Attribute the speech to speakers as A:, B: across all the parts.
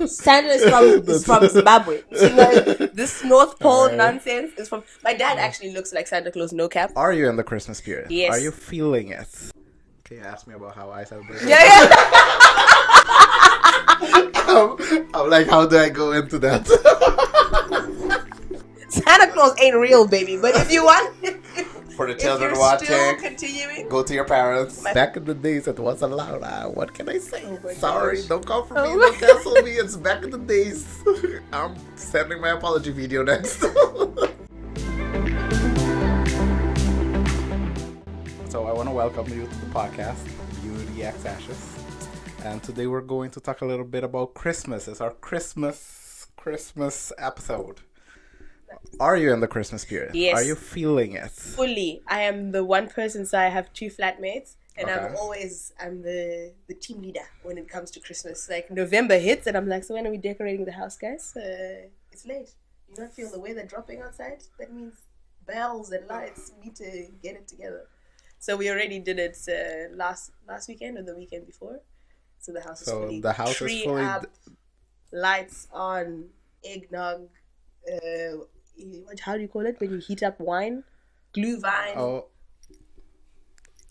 A: Santa is from Zimbabwe. So, like, this North Pole nonsense is from... My dad actually looks like Santa Claus, no cap.
B: Are you in the Christmas spirit?
A: Yes.
B: Are you feeling it? Can you ask me about how I celebrate?
A: Yeah.
B: I'm like, how do I go into that?
A: Santa Claus ain't real, baby. But if you want...
B: For the children
A: if you're
B: watching,
A: still continuing,
B: go to your parents. Back in the days, it was allowed. What can I say?
A: Oh
B: Sorry,
A: gosh.
B: don't come for me. Don't cancel me. It's back in the days. I'm sending my apology video next. So I want to welcome you to the podcast, BEAUTYXASHES. And today we're going to talk a little bit about Christmas. It's our Christmas episode. Are you in the Christmas spirit?
A: Yes.
B: Are you feeling it?
A: Fully. I am the one person, so I have two flatmates. And
B: Okay.
A: I'm the team leader when it comes to Christmas. Like, November hits and I'm like, so when are we decorating the house, guys? It's late. You don't feel the weather dropping outside? That means bells and lights. We need to get it together. So we already did it last weekend or the weekend before. So the house is fully
B: the house
A: tree
B: is fully
A: up, lights on, eggnog, how do you call it when you heat up wine? Glühwein.
B: Oh,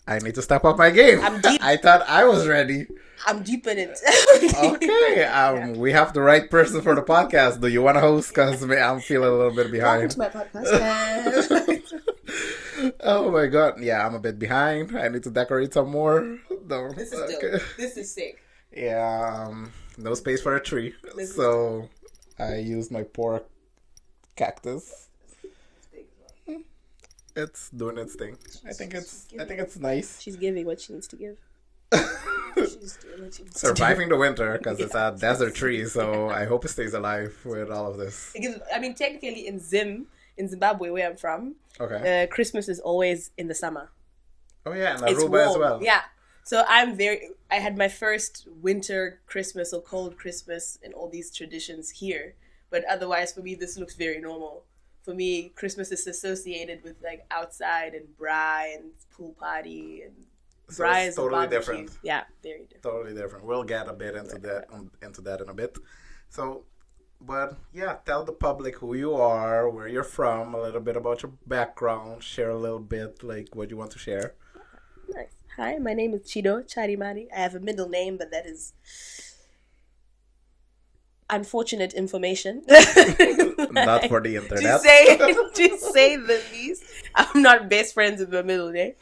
B: I need to step up my game.
A: I'm deep.
B: I thought I was ready.
A: I'm deep in it.
B: Okay, we have the right person for the podcast. Do you want to host? Because I'm feeling a little bit
A: Welcome
B: behind.
A: to my podcast.
B: Oh my god, yeah, I'm a bit behind. I need to decorate some more. No,
A: This is dope. This is sick.
B: Yeah, no space for a tree, so I used my poor cactus. It's doing its thing. I think it's nice.
A: She's giving what she needs to give. She's doing what she needs
B: Surviving the winter because it's a desert tree, so I hope it stays alive with all of this.
A: Technically in Zimbabwe, where I'm from,
B: Okay.
A: Christmas is always in the summer.
B: Oh yeah, and
A: It's
B: Aruba as
A: warm.
B: well.
A: Yeah. So I had my first winter Christmas or cold Christmas and all these traditions here. But otherwise, for me, this looks very normal. For me, Christmas is associated with like outside and braai and pool party and
B: So
A: braai
B: it's
A: is a
B: totally
A: barbecue.
B: different.
A: Yeah, very different.
B: Totally different. We'll get a bit into that in a bit. So, but yeah, tell the public who you are, where you're from, a little bit about your background, share a little bit like what you want to share.
A: Nice. Hi, my name is Chido Charimari. I have a middle name, but that is unfortunate information.
B: Not for the internet.
A: to say the least. I'm not best friends with my middle name.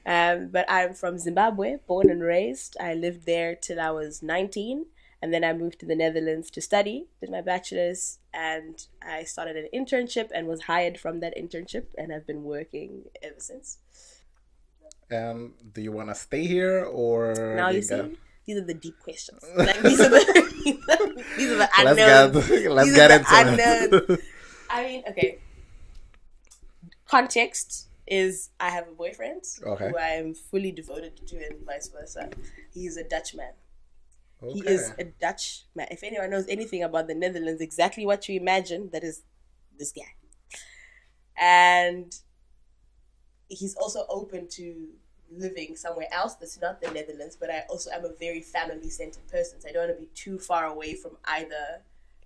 A: But I'm from Zimbabwe, born and raised. I lived there till I was 19. And then I moved to the Netherlands to study, did my bachelor's. And I started an internship and was hired from that internship. And I've been working ever since.
B: Do you want to stay here or...
A: Now you see, these are the deep questions. Like, these are the unknowns.
B: Let's get into it.
A: I mean, okay. Context is I have a boyfriend who I am fully devoted to and vice versa. He's a Dutch man.
B: Okay.
A: He is a Dutch man. If anyone knows anything about the Netherlands, exactly what you imagine, that is this guy. And he's also open to living somewhere else that's not the Netherlands, but I also am a very family-centered person, so I don't want to be too far away from either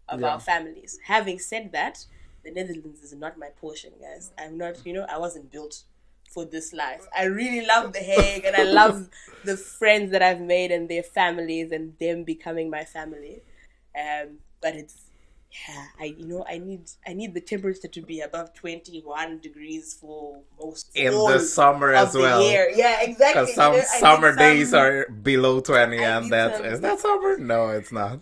A: of our families. Having said that, the Netherlands is not my portion, guys. I'm not, I wasn't built for this life. I really love The Hague, and I love the friends that I've made and their families and them becoming my family. But it's, I need the temperature to be above 21 degrees for most
B: in the summer as well.
A: Year. Yeah, exactly.
B: Because some summer days are below 20, and is that summer? No, it's not.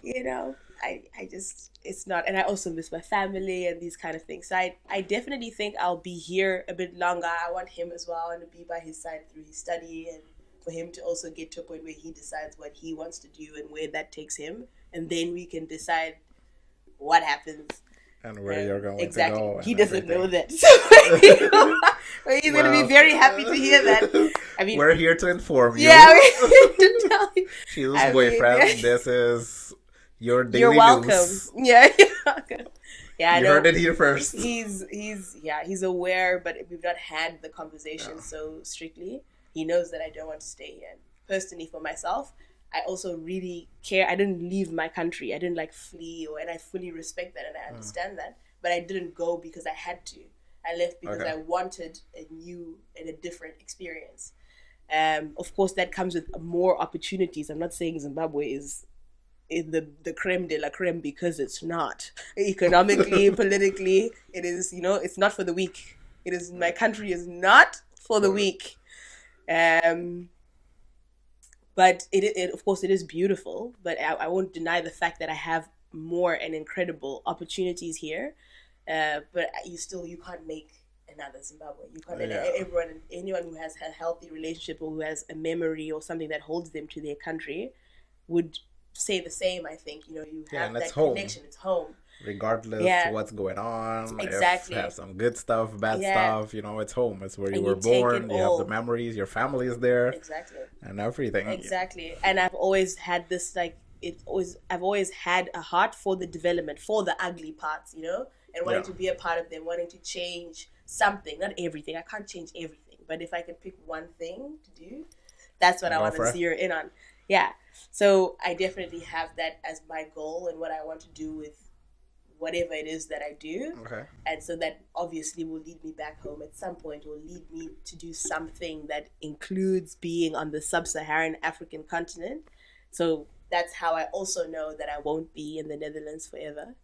A: It's not. And I also miss my family and these kind of things. So I definitely think I'll be here a bit longer. I want him as well. I want to be by his side through his study and for him to also get to a point where he decides what he wants to do and where that takes him. And then we can decide what happens
B: and where you're going
A: exactly.
B: to go.
A: He doesn't know that. So he's going to be very happy to hear that. I mean,
B: we're here to inform you.
A: Yeah, we're here to tell you.
B: Sheila's boyfriend, this is your daily
A: You're welcome.
B: news.
A: Yeah, you're welcome. Yeah, I
B: you
A: know.
B: heard it here first.
A: He's aware, but we've not had the conversation so strictly. He knows that I don't want to stay here. Personally, for myself, I also really care. I didn't leave my country. I didn't like flee, and I fully respect that and I understand that. But I didn't go because I had to. I left because I wanted a new and a different experience. Of course, that comes with more opportunities. I'm not saying Zimbabwe is in the creme de la creme, because it's not. Economically, politically, it is, it's not for the weak. It is, my country is not for the weak. But it of course, it is beautiful, but I won't deny the fact that I have more and incredible opportunities here. But you can't make another Zimbabwe. You can't. Anyone who has a healthy relationship or who has a memory or something that holds them to their country would say the same. I think you have that connection. It's home,
B: regardless what's going on.
A: Exactly.
B: If you have some good stuff, bad stuff, it's home. It's where you were born. You have the memories. Your family is there.
A: Exactly.
B: And everything.
A: Exactly. And I've always had this I've always had a heart for the development, for the ugly parts, and wanting to be a part of them, wanting to change something, not everything. I can't change everything, but if I can pick one thing to do, that's what I want to zero in on. Yeah. So I definitely have that as my goal and what I want to do with whatever it is that I do.
B: Okay.
A: And so that obviously will lead me back home at some point, will lead me to do something that includes being on the sub-Saharan African continent. So that's how I also know that I won't be in the Netherlands forever.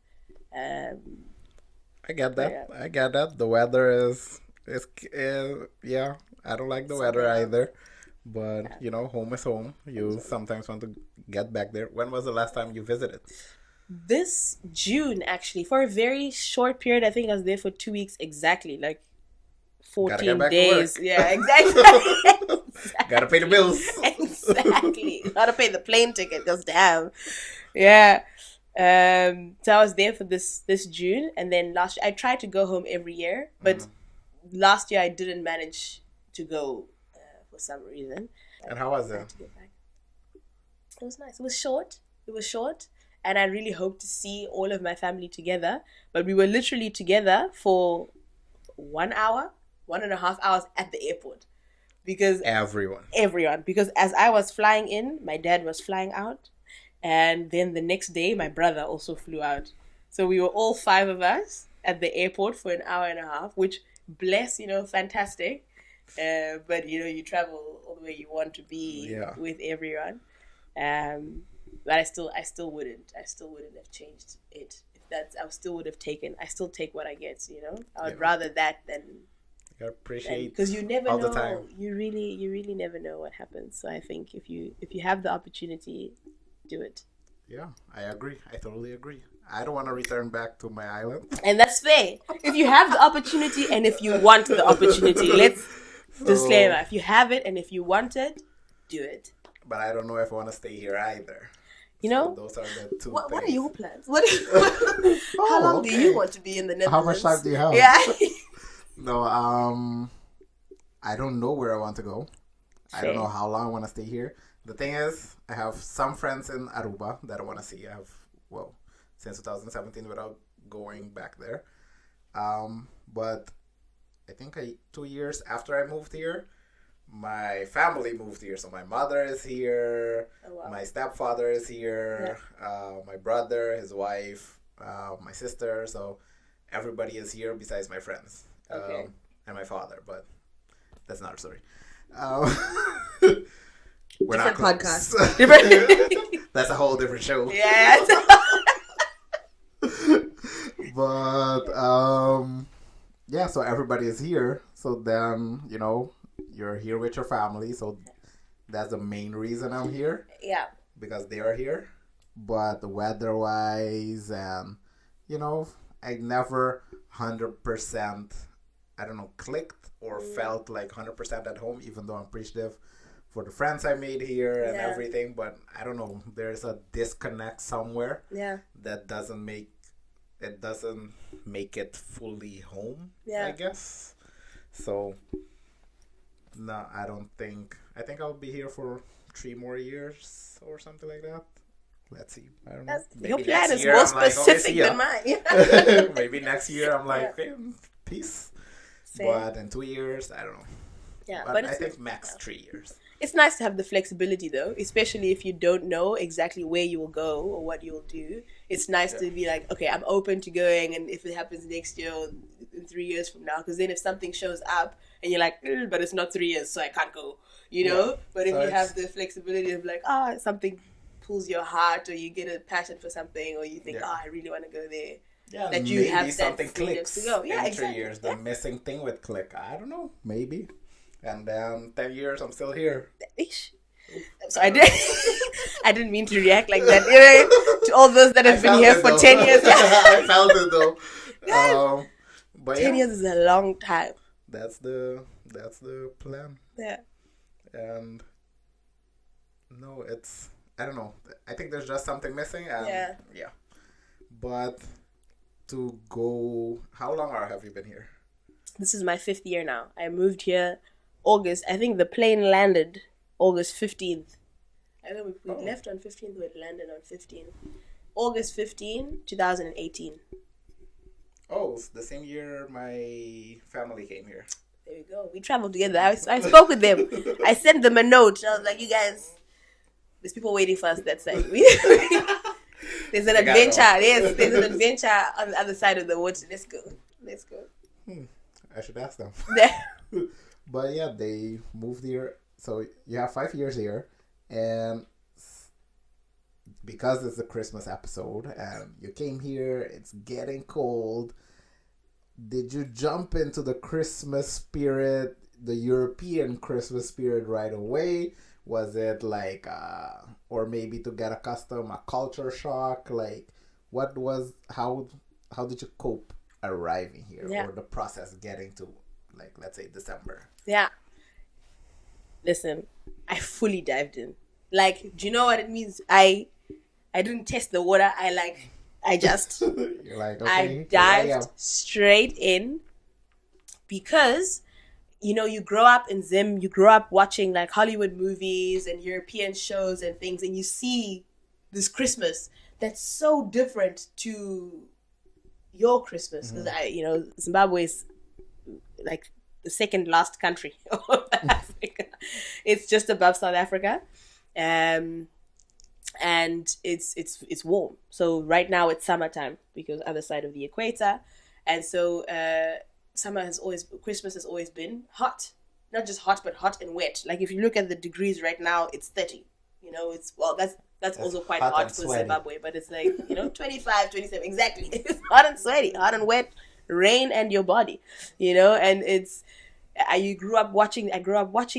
B: I get that. Yeah. I get that. The weather is I don't like the weather either. But, home is home. You sometimes want to get back there. When was the last time you visited?
A: This June, actually, for a very short period. I think I was there for 2 weeks exactly, like 14 days. Yeah, exactly.
B: Gotta pay the bills.
A: Exactly. Gotta pay the plane ticket, because damn. Yeah. So I was there for this June, and then last year I tried to go home every year, but last year I didn't manage to go for some reason.
B: And how was it?
A: It was nice. It was short, and I really hoped to see all of my family together, but we were literally together for 1 hour, 1.5 hours at the airport, because everyone, because as I was flying in, my dad was flying out. And then the next day, my brother also flew out. So we were all 5 of us at the airport for 1.5 hours, which, fantastic. But, you travel all the way you want to be with everyone. But I still wouldn't have changed it. I still take what I get, I would rather that than...
B: You appreciate,
A: because you never know.
B: The time.
A: You really never know what happens. So I think if you have the opportunity, do it.
B: Yeah, I agree. I totally agree. I don't want to return back to my island.
A: And that's fair. If you have the opportunity and if you want the opportunity, disclaimer, if you have it and if you want it, do it.
B: But I don't know if I want to stay here either. Those are the two things.
A: What are your plans? How long do you want to be in the Netherlands?
B: How much time do you have?
A: Yeah.
B: No, I don't know where I want to go. Fair. I don't know how long I want to stay here. The thing is, I have some friends in Aruba that I want to see. I have, since 2017 without going back there. But I think 2 years after I moved here, my family moved here. So my mother is here, my stepfather is here, my brother, his wife, my sister. So everybody is here besides my friends and my father. But that's another story. We're
A: different
B: not
A: podcast.
B: That's a whole different show.
A: Yeah.
B: But so everybody is here. So then, you're here with your family. So that's the main reason I'm here.
A: Yeah.
B: Because they are here. But weather-wise and, I never 100%, clicked or felt like 100% at home, even though I'm appreciative for the friends I made here and everything, but I don't know, there's a disconnect somewhere that doesn't make it fully home, I guess. So, no, I think I'll be here for 3 more years or something like that. Let's see. I don't know.
A: Your plan is more specific than mine.
B: Maybe next year I'm like, hey, peace. Same. But in 2 years, I don't know.
A: Yeah,
B: but I think max 3 years.
A: It's nice to have the flexibility though, especially if you don't know exactly where you will go or what you'll do. It's nice to be like, okay, I'm open to going, and if it happens next year or in 3 years from now, because then if something shows up and you're like, but it's not 3 years, so I can't go, you know.
B: Yeah.
A: But if
B: So
A: you have the flexibility of like, something pulls your heart, or you get a passion for something, or you think, I really want to go there.
B: Yeah,
A: that you
B: maybe
A: have
B: something
A: that freedom
B: clicks
A: to go. Yeah,
B: in
A: exactly.
B: 3 years. The missing thing with click. I don't know. Maybe. And then 10 years, I'm still here.
A: Ish. So I didn't mean to react like that. You know, to all those that have been here for 10 years.
B: I felt it though. But
A: 10 years is a long time.
B: That's the plan.
A: Yeah.
B: And no, I don't know. I think there's just something missing. And yeah. But to go, how long have you been here?
A: This is my 5th year now. I moved here August. I think the plane landed August 15th. I think we left on 15th, we landed on 15th. August 15, 2018.
B: Oh, it's the same year my family came here.
A: There we go. We traveled together. I spoke with them. I sent them a note. I was like, you guys, there's people waiting for us that side. There's an adventure. Yes, there's an adventure on the other side of the water. Let's go.
B: I should ask them. But yeah, they moved here. So you have 5 years here, and because it's a Christmas episode and you came here, it's getting cold. Did you jump into the Christmas spirit, the European Christmas spirit right away? Was it like, or maybe to get accustomed, a culture shock? Like, how did you cope arriving here, or the process getting to, like, let's say December?
A: Yeah. Listen, I fully dived in. Like, do you know what it means? I didn't test the water. I just
B: You're like, okay,
A: I dived straight in, because you grow up in Zim, you grow up watching like Hollywood movies and European shows and things, and you see this Christmas that's so different to your Christmas, because Zimbabwe is like the second last country of Africa. It's just above South Africa, and it's warm. So right now it's summertime, because other side of the equator, and so Christmas has always been hot, not just hot, but hot and wet. Like if you look at the degrees right now, it's 30. That's also quite hot for sweaty. Zimbabwe, but it's like 25, 27 exactly. It's hot and sweaty, hot and wet, rain and your body, and it's. I grew up watching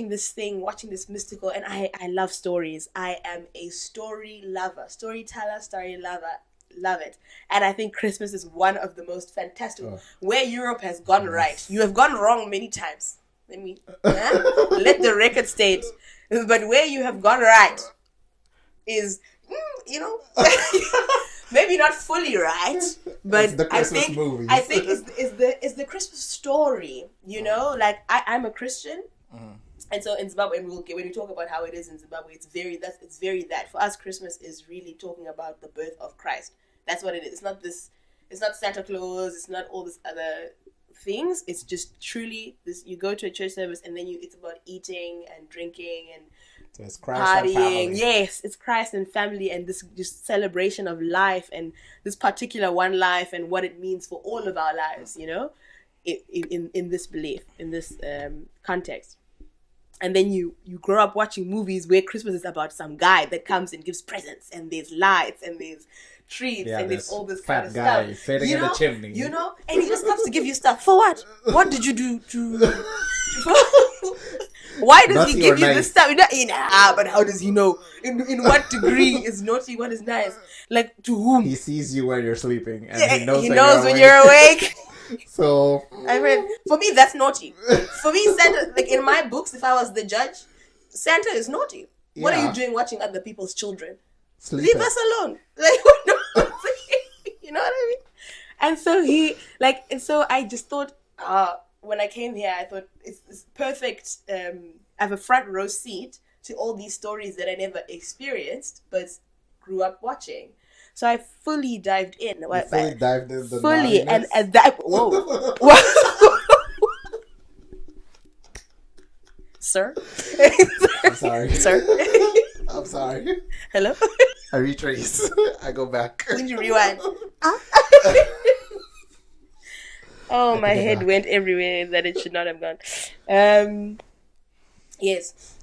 A: this thing, watching this mystical, and I love stories. I am a storyteller, love it. And I think Christmas is one of the most fantastic. Where Europe has gone right, you have gone wrong many times. Let the record state. But where you have gone right is, maybe not fully right, but
B: it's the Christmas movies.
A: I think it's the Christmas story. Like I'm a Christian, and so in Zimbabwe, and when we talk about how it is in Zimbabwe, it's very that for us. Christmas is really talking about the birth of Christ. That's what it is. It's not Santa Claus. It's not all this other things. It's just truly this. You go to a church service, and then it's about eating and drinking and.
B: So it's Christ
A: partying.
B: and family.
A: Yes, it's Christ and family, and this just celebration of life, and this particular one life, and what it means for all of our lives, in this belief, in this context. And then you grow up watching movies where Christmas is about some guy that comes and gives presents, and there's lights, and there's treats, and there's all this kind of
B: guy
A: stuff.
B: sitting in the chimney.
A: And he just comes to give you stuff. For what? What did you do to... Why does he give you this stuff? But how does he know? In what degree is naughty? What is nice? Like, to whom?
B: He sees you when you're sleeping, and he knows
A: when you're awake.
B: So
A: for me, that's naughty. For me, Santa, like in my books, if I was the judge, Santa is naughty. Yeah. What are you doing watching other people's children?
B: Sleeping.
A: Leave us alone. Like, you know what I mean? And so I just thought, when I came here, I thought it's perfect. I have a front row seat to all these stories that I never experienced, but grew up watching. So I fully dived in.
B: Dived in the
A: fully,
B: naughtiness.
A: and that. Whoa. Sir?
B: I'm sorry.
A: Sir?
B: I'm sorry.
A: Hello?
B: I retrace. I go back.
A: When you rewind. Oh, my head went everywhere that it should not have gone. Yes.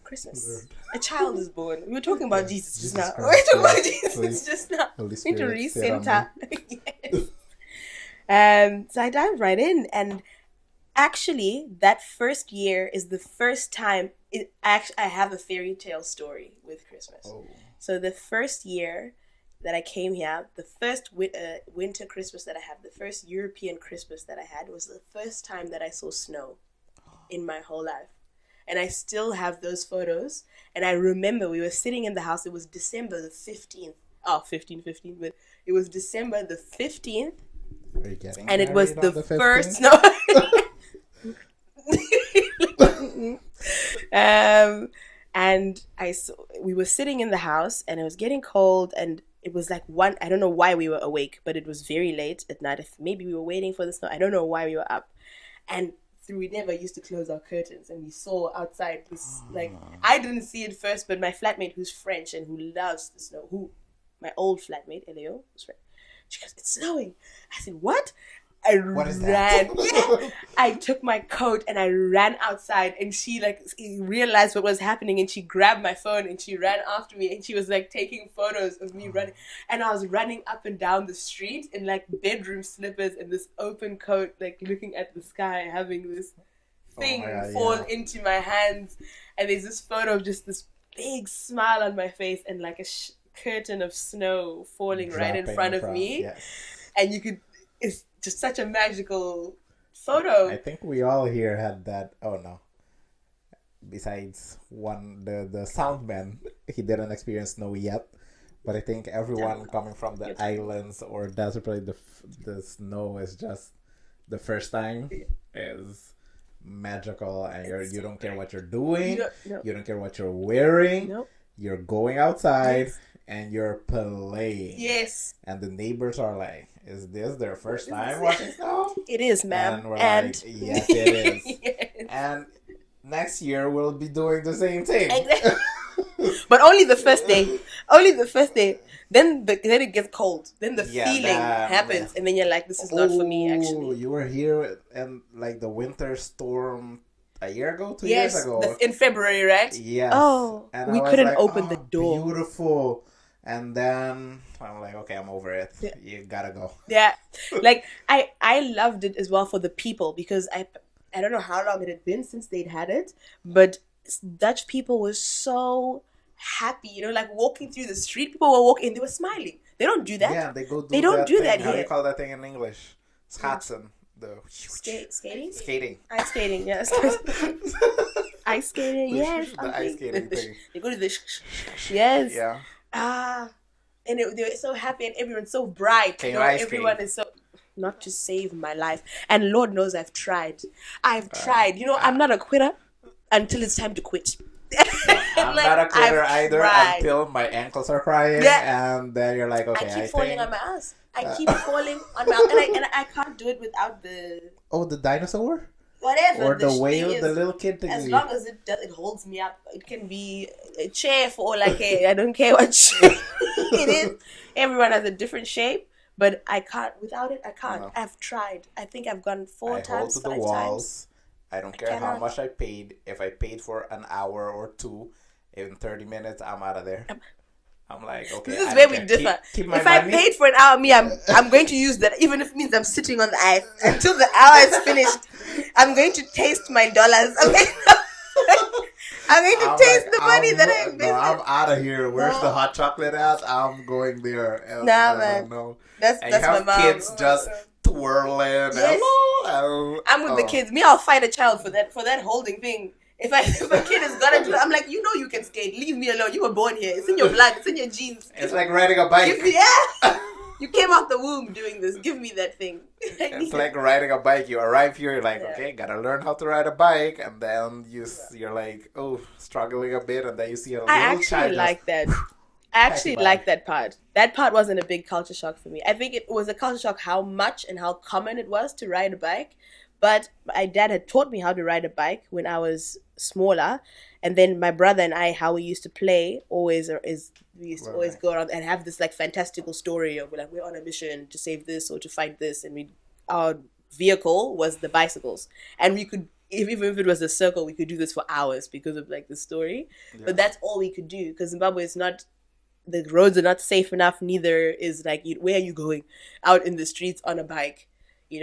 A: Christmas. A child is born. We were talking about Jesus just now. We were talking about Jesus just now.
B: Holy
A: Need to
B: Spirit,
A: recenter. So I dived right in, and actually, that first year is the first time I have a fairy tale story with Christmas.
B: Oh.
A: So the first year that I came here, the first winter Christmas that I had, the first European Christmas that I had, was the first time that I saw snow in my whole life. And I still have those photos. And I remember we were sitting in the house. It was December the 15th. Oh, 15, but it was December the 15th.
B: Are you getting
A: And it was the
B: 15th?
A: first... No. And we were sitting in the house, and it was getting cold, and it was like I don't know why we were awake, but it was very late at night. Maybe we were waiting for the snow. I don't know why we were up. And we never used to close our curtains, and we saw outside this, like, I didn't see it first, but my flatmate, who's French and who loves the snow, my old flatmate, Elio, was French. She goes, "It's snowing." I said, "What?" I ran. I took my coat and I ran outside, and she realized what was happening, and she grabbed my phone and she ran after me, and she was like taking photos of me running, and I was running up and down the street in like bedroom slippers and this open coat, like looking at the sky, having this thing fall into my hands, and there's this photo of just this big smile on my face and like a curtain of snow falling right in front of me, and you could. It's just such a magical photo.
B: I think we all here had that. Oh no. Besides the sound man, he didn't experience snow yet. But I think everyone coming from the islands or desert, the snow is just the first time is magical, and you don't care what you're doing. You don't care what you're wearing. You're going outside and you're playing.
A: Yes.
B: And the neighbors are like, "Is this their first time watching snow?"
A: It is, ma'am.
B: And we're like, "Yes, it is." Yes. And next year we'll be doing the same thing.
A: But only the first day. Only the first day. Then it gets cold. Then the feeling happens, and then you're like, "This is not for me." Actually,
B: you were here and like the winter storm a year ago, 2 years ago,
A: in February, right?
B: Yes.
A: Oh,
B: and
A: we couldn't open the door.
B: Beautiful. And then I'm like, okay, I'm over it. Yeah. You gotta go.
A: Yeah, like I loved it as well for the people, because I don't know how long it had been since they'd had it, but Dutch people were so happy, like walking through the street, people were walking, they were smiling. They don't do that.
B: Yeah, they go.
A: They don't do that
B: How
A: here.
B: do you call that thing in English? Schaatsen.
A: Skating.
B: Skating.
A: Ice skating. Yes. Ice skating. Yes.
B: The ice skating thing.
A: They go to the yes.
B: Yeah.
A: And they were so happy, and everyone's so bright. Everyone is so, not to save my life. And Lord knows I've tried. I've tried. I'm not a quitter until it's time to quit.
B: I'm not a quitter either until my ankles are crying, and then you're like, okay,
A: I keep falling on my ass. I keep falling on my ass, and I can't do it without the...
B: Oh, the dinosaur?
A: Whatever.
B: Or the whale, the little kid thing.
A: As long as it holds me up. It can be a chair for like I don't care what shape it is. Everyone has a different shape, but I can't. Without it, I can't. No. I've tried. I think I've gone 4 times, 5 times. I hold to the walls.
B: I don't care how much I paid. If I paid for an hour or 2, in 30 minutes, I'm out of there. I'm like, okay.
A: This is where we differ.
B: Keep
A: if I paid for an hour, I'm going to use that, even if it means I'm sitting on the ice until the hour is finished. I'm going to taste my dollars. I'm going to taste the money that I invested.
B: No, I'm out of here. Where's the hot chocolate at? I'm going there.
A: Nah, man.
B: No.
A: That's my mom.
B: Kids just twirling.
A: Yes.
B: Hello.
A: I'm with the kids. I'll fight a child for that holding thing. If a kid is gonna do that, I'm like, you can skate. Leave me alone. You were born here. It's in your blood. It's in your genes.
B: It's like riding a bike.
A: You came out the womb doing this. Give me that thing.
B: It's like riding a bike. You arrive here, you're like, okay, gotta learn how to ride a bike, and then you're like, oh, struggling a bit, and then you see a little child.
A: I actually like that. I actually like that part. That part wasn't a big culture shock for me. I think it was a culture shock how much and how common it was to ride a bike. But my dad had taught me how to ride a bike when I was smaller, and then my brother and I, how we used to play always is we used to always
B: Right.
A: go around and have this like fantastical story of like we're on a mission to save this or to fight this, and we our vehicle was the bicycles, and we could even if it was a circle, we could do this for hours because of like the story.
B: Yeah.
A: But that's all we could do because Zimbabwe is not the roads are not safe enough. Neither is like where are you going out in the streets on a bike,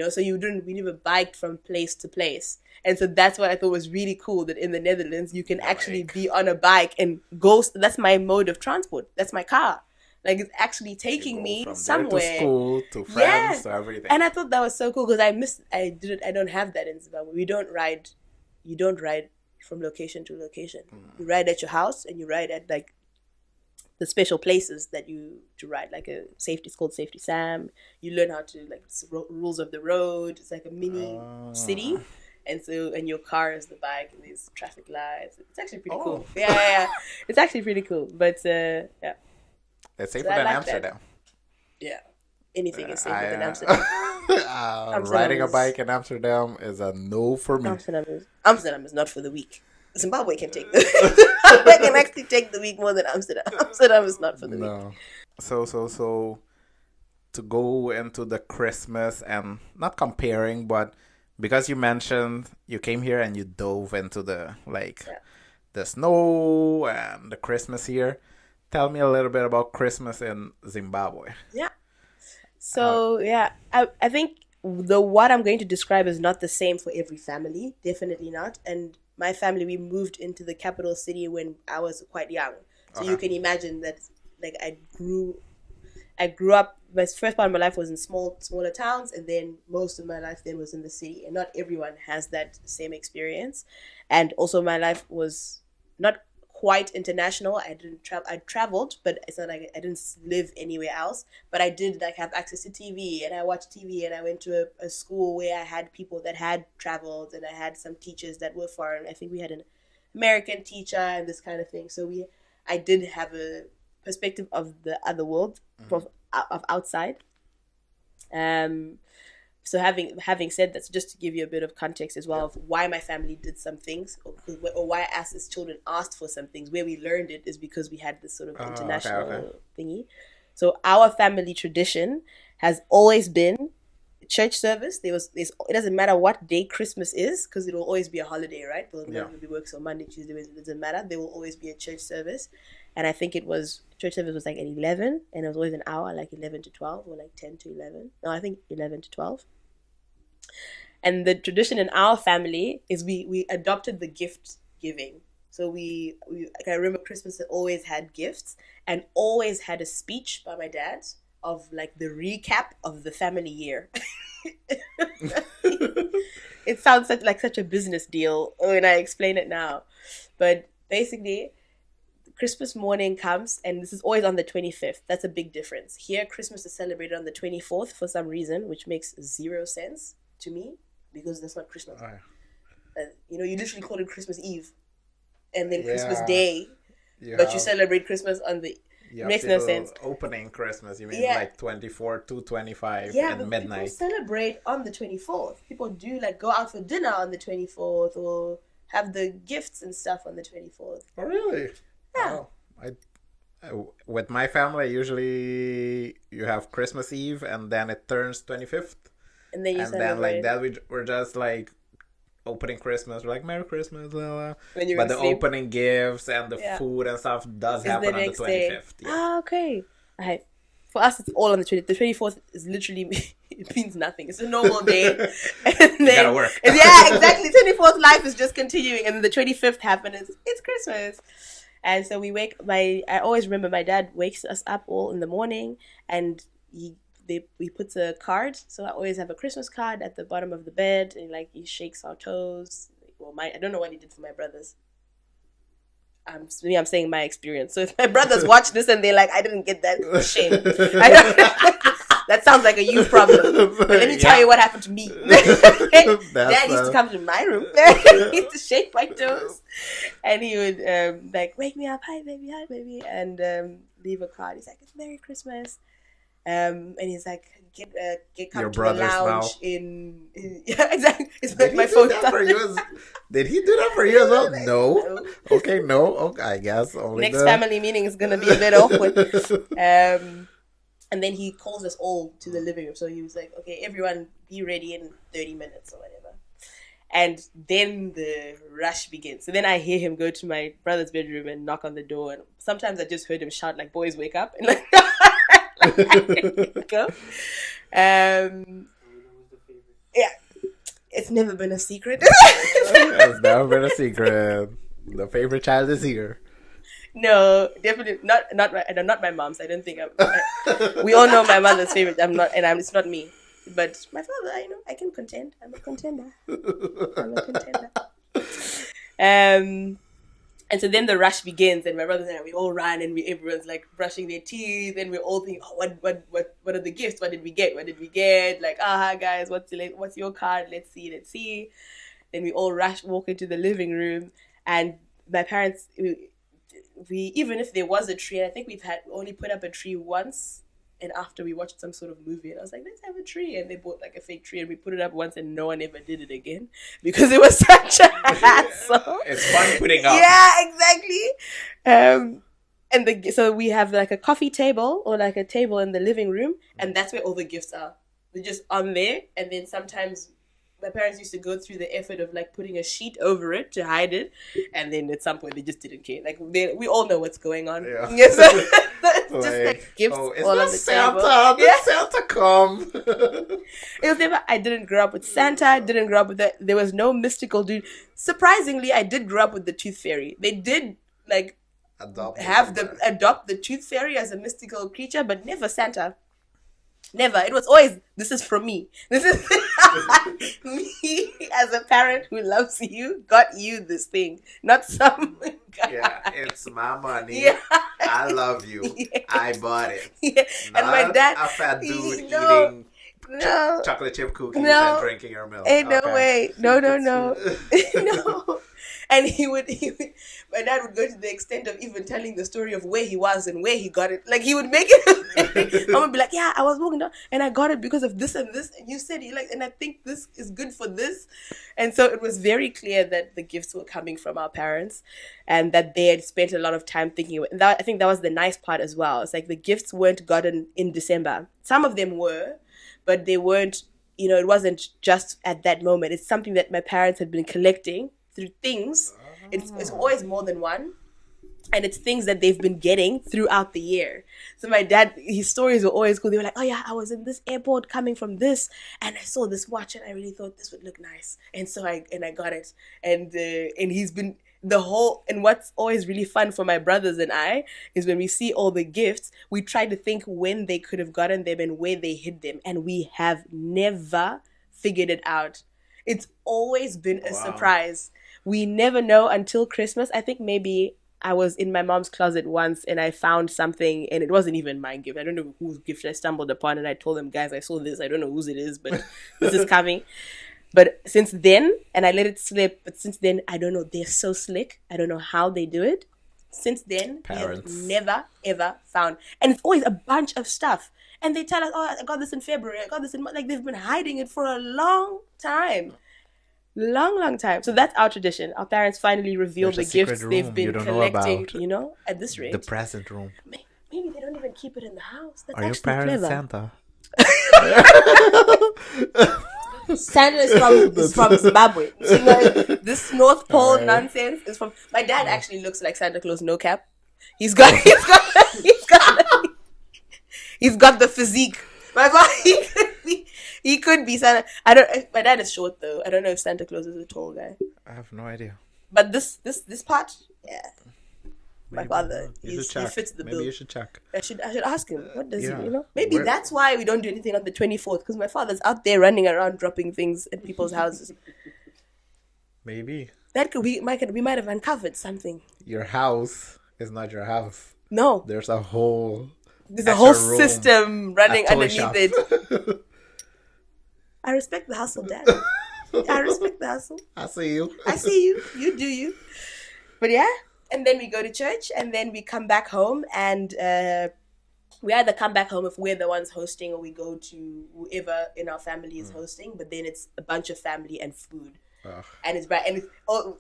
A: So we never biked from place to place, and so that's what I thought was really cool that in the Netherlands you can actually
B: Bike.
A: be on a bike and go. That's my mode of transport. That's my car. Like it's actually
B: You
A: taking
B: go
A: me
B: from there to
A: somewhere.
B: school to
A: Yeah,
B: friends to everything.
A: and I thought that was so cool because I don't have that in Zimbabwe. We don't ride. You don't ride from location to location. You ride at your house and you ride at like the special places that you to ride, like a safety. It's called Safety Sam. You learn how to like rules of the road. It's like a mini city, and your car is the bike, and there's traffic lights. It's actually pretty cool. Yeah. It's actually pretty cool. But yeah,
B: It's safer
A: So I
B: than
A: like
B: Amsterdam.
A: yeah, anything is safer
B: I,
A: than Amsterdam.
B: riding a
A: is-
B: bike in Amsterdam is a no for me.
A: Amsterdam is not for the weak. Zimbabwe can take Zimbabwe can actually take the weak more than Amsterdam. Amsterdam is not for the weak.
B: No. So to go into the Christmas and not comparing, but because you mentioned you came here and you dove into the the snow and the Christmas here. Tell me a little bit about Christmas in Zimbabwe.
A: Yeah. So I think what I'm going to describe is not the same for every family. Definitely not. And my family, we moved into the capital city when I was quite young. So you can imagine that like I grew up. My first part of my life was in smaller towns, and then most of my life then was in the city. And not everyone has that same experience. And also, my life was not quite international. I didn't travel. I traveled, but it's not like I didn't live anywhere else. But I did like have access to TV, and I watched TV, and I went to a school where I had people that had traveled, and I had some teachers that were foreign. I think we had an American teacher and this kind of thing. So I did have a perspective of the other world, of outside. So having said that, so just to give you a bit of context as well of why my family did some things, or why us as children asked for some things, where we learned it is because we had this sort of international thingy. So our family tradition has always been church service. It doesn't matter what day Christmas is because it will always be a holiday, right? There'll be work, so Monday, Tuesday, Wednesday, it doesn't matter. There will always be a church service. And I think church service was like at 11, and it was always an hour, like 11 to 12 or like 10 to 11. No, I think 11 to 12. And the tradition in our family is we adopted the gift giving. So I remember Christmas always had gifts and always had a speech by my dad of like the recap of the family year. It sounds like such a business deal when I explain it now. But basically, Christmas morning comes, and this is always on the 25th. That's a big difference. Here, Christmas is celebrated on the 24th for some reason, which makes zero sense to me because that's not Christmas. You literally call it Christmas Eve and then Christmas Day, but you celebrate Christmas on the... It makes no sense.
B: Opening Christmas, you mean like 24 to 25 and midnight.
A: People celebrate on the 24th. People do like go out for dinner on the 24th or have the gifts and stuff on the 24th.
B: Oh, really?
A: Yeah.
B: Oh, with my family, usually you have Christmas Eve and then it turns 25th.
A: And then
B: then like that we're just like opening Christmas. We're like, Merry Christmas, blah, blah. But the opening gifts and the food and stuff does happen on the 25th.
A: Yeah. Okay. Right. For us, it's all on the 20th. The 24th is literally, it means nothing. It's a normal day. And then,
B: you gotta work.
A: Yeah, exactly. 24th life is just continuing. And then the 25th happens. It's Christmas. And so I always remember my dad wakes us up all in the morning and we put a card. So I always have a Christmas card at the bottom of the bed, and like he shakes our toes. Well, I don't know what he did for my brothers. I'm saying my experience. So if my brothers watch this and they're like, I didn't get that, shame. That sounds like a you problem. But let me tell you what happened to me. Dad used to come to my room. He used to shake my toes. And he would like, wake me up, hi baby, and leave a card. He's like, it's Merry Christmas. And he's like, come
B: Your
A: to the
B: brothers
A: lounge
B: now.
A: yeah, exactly. It's
B: Did
A: like
B: he
A: my
B: do
A: phone
B: that for you? Did he do that for you as well? No.
A: No.
B: Okay, no. Okay, I guess only
A: Next
B: the
A: family meeting is gonna be a bit awkward. And then he calls us all to the living room. So he was like, "Okay, everyone, be ready in 30 minutes or whatever." And then the rush begins. So then I hear him go to my brother's bedroom and knock on the door. And sometimes I just heard him shout like, "Boys, wake up!" And like, go. Yeah, it's never been a secret.
B: It's never been a secret. The favorite child is here.
A: No, definitely not my mom's. I don't think we all know my mother's favorite. It's not me. But my father, I can contend. I'm a contender. And so then the rush begins, and my brothers and I, we all run, and everyone's like brushing their teeth, and we all think, "Oh, what are the gifts? What did we get? Like, guys, what's your card? Let's see." Then we all walk into the living room, and my parents, we even if there was a tree, and I think we've only put up a tree once, and after we watched some sort of movie, and I was like, "Let's have a tree," and they bought like a fake tree, and we put it up once, and no one ever did it again because it was such a hassle.
B: It's fun putting up.
A: Yeah, exactly. So we have like a coffee table or like a table in the living room, and that's where all the gifts are. They're just on there, and then sometimes my parents used to go through the effort of like putting a sheet over it to hide it, and then at some point they just didn't care. Like we all know what's going on.
B: Yeah.
A: Yes. Just like gifts
B: all
A: on the
B: Santa?
A: table.
B: Did Santa come?
A: It was never. I didn't grow up with Santa. I didn't grow up with that. There was no mystical dude. Surprisingly, I did grow up with the Tooth Fairy. They did like adopt the Tooth Fairy as a mystical creature, but never Santa. Never. It was always, "This is from me. This is me as a parent who loves you, got you this thing, not some guy."
B: Yeah, it's my money.
A: Yeah.
B: I love you.
A: Yeah.
B: I bought it.
A: Yeah. And my dad,
B: a fat dude eating chocolate chip cookies and drinking your milk.
A: Ain't no way. No. No. And my dad would go to the extent of even telling the story of where he was and where he got it. Like he would make it. I would be like, "Yeah, I was walking down and I got it because of this and this. And you said you like, and I think this is good for this." And so it was very clear that the gifts were coming from our parents, and that they had spent a lot of time thinking. And I think that was the nice part as well. It's like the gifts weren't gotten in December. Some of them were, but they weren't. It wasn't just at that moment. It's something that my parents had been collecting through things. It's always more than one, and it's things that they've been getting throughout the year. So my dad, his stories were always cool. They were like, "Oh yeah, I was in this airport coming from this, and I saw this watch, and I really thought this would look nice, and so I got it." And he's been and what's always really fun for my brothers and I is when we see all the gifts, we try to think when they could have gotten them and where they hid them, and we have never figured it out. It's always been a surprise. We never know until Christmas. I think maybe I was in my mom's closet once and I found something, and it wasn't even my gift. I don't know whose gift I stumbled upon, and I told them, "Guys, I saw this. I don't know whose it is, but this is coming." But since then, and I let it slip, but since then, I don't know. They're so slick. I don't know how they do it. Since then,
B: Parents.
A: we have never, ever found. And it's always a bunch of stuff. And they tell us, "Oh, I got this in February. I got this in..." Like, they've been hiding it for a long time. Long time. So that's our tradition. Our parents finally reveal the gifts they've been collecting, at this rate.
B: The present room.
A: Maybe they don't even keep it in the house. That's
B: Are your
A: actually
B: parents
A: clever.
B: Santa?
A: Santa is from Zimbabwe. So this North Pole nonsense is from... My dad actually looks like Santa Claus, no cap. He's got the physique. My father, he could be Santa. My dad is short though. I don't know if Santa Claus is a tall guy.
B: I have no idea.
A: But this part, yeah.
B: Maybe.
A: My father, he
B: You
A: fits the bill.
B: Maybe you should check.
A: I should ask him. What does he?
B: Yeah.
A: Maybe that's why we don't do anything on the 24th, because my father's out there running around dropping things at people's houses.
B: Maybe.
A: We might have uncovered something.
B: Your house is not your house.
A: No.
B: There's a whole
A: room, system running underneath
B: shop.
A: it. I respect the hustle, Dad. I respect the hustle.
B: I see you.
A: You do you. But yeah, and then we go to church, and then we come back home, and we either come back home if we're the ones hosting, or we go to whoever in our family is hosting. But then it's a bunch of family and food.
B: Ugh.
A: And it's bright. And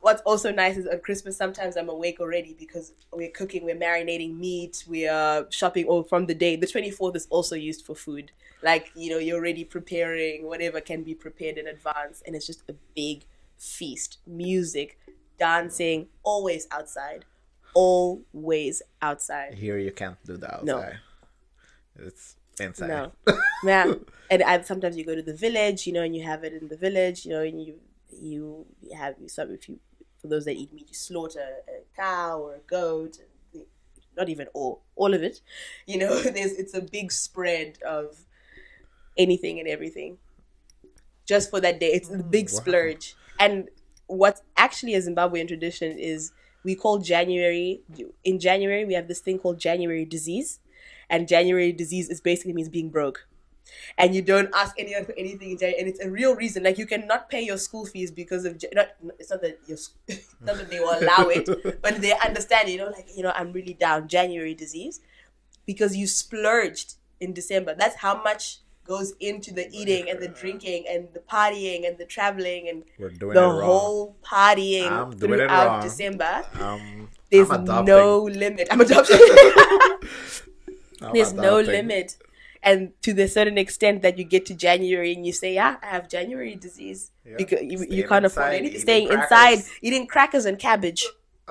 A: what's also nice is on Christmas, sometimes I'm awake already because we're cooking, we're marinating meat, we are shopping all from the day. The 24th is also used for food. Like, you're already preparing whatever can be prepared in advance. And it's just a big feast. Music, dancing, always outside. Always outside.
B: Here you can't do the outside.
A: No.
B: It's inside.
A: No. Yeah. And sometimes you go to the village, and you have it in the village, and you have some, for those that eat meat, you slaughter a cow or a goat, not even all of it, it's a big spread of anything and everything just for that day. It's a big splurge. And what's actually a Zimbabwean tradition is in January we have this thing called January disease, and January disease basically means being broke. And you don't ask anyone for anything in January, and it's a real reason. Like, you cannot pay your school fees because of it's not that not that they will allow it, but they understand. I'm really down. January disease, because you splurged in December. That's how much goes into the eating and the drinking and the partying and the traveling and
B: We're doing
A: the
B: it wrong.
A: whole partying
B: I'm doing it
A: throughout
B: wrong.
A: December.
B: There's
A: no limit. I'm adopting. There's no limit. And to the certain extent that you get to January and you say, I have January disease.
B: Yeah.
A: Because you can't afford anything. Staying
B: crackers.
A: inside, eating crackers and cabbage.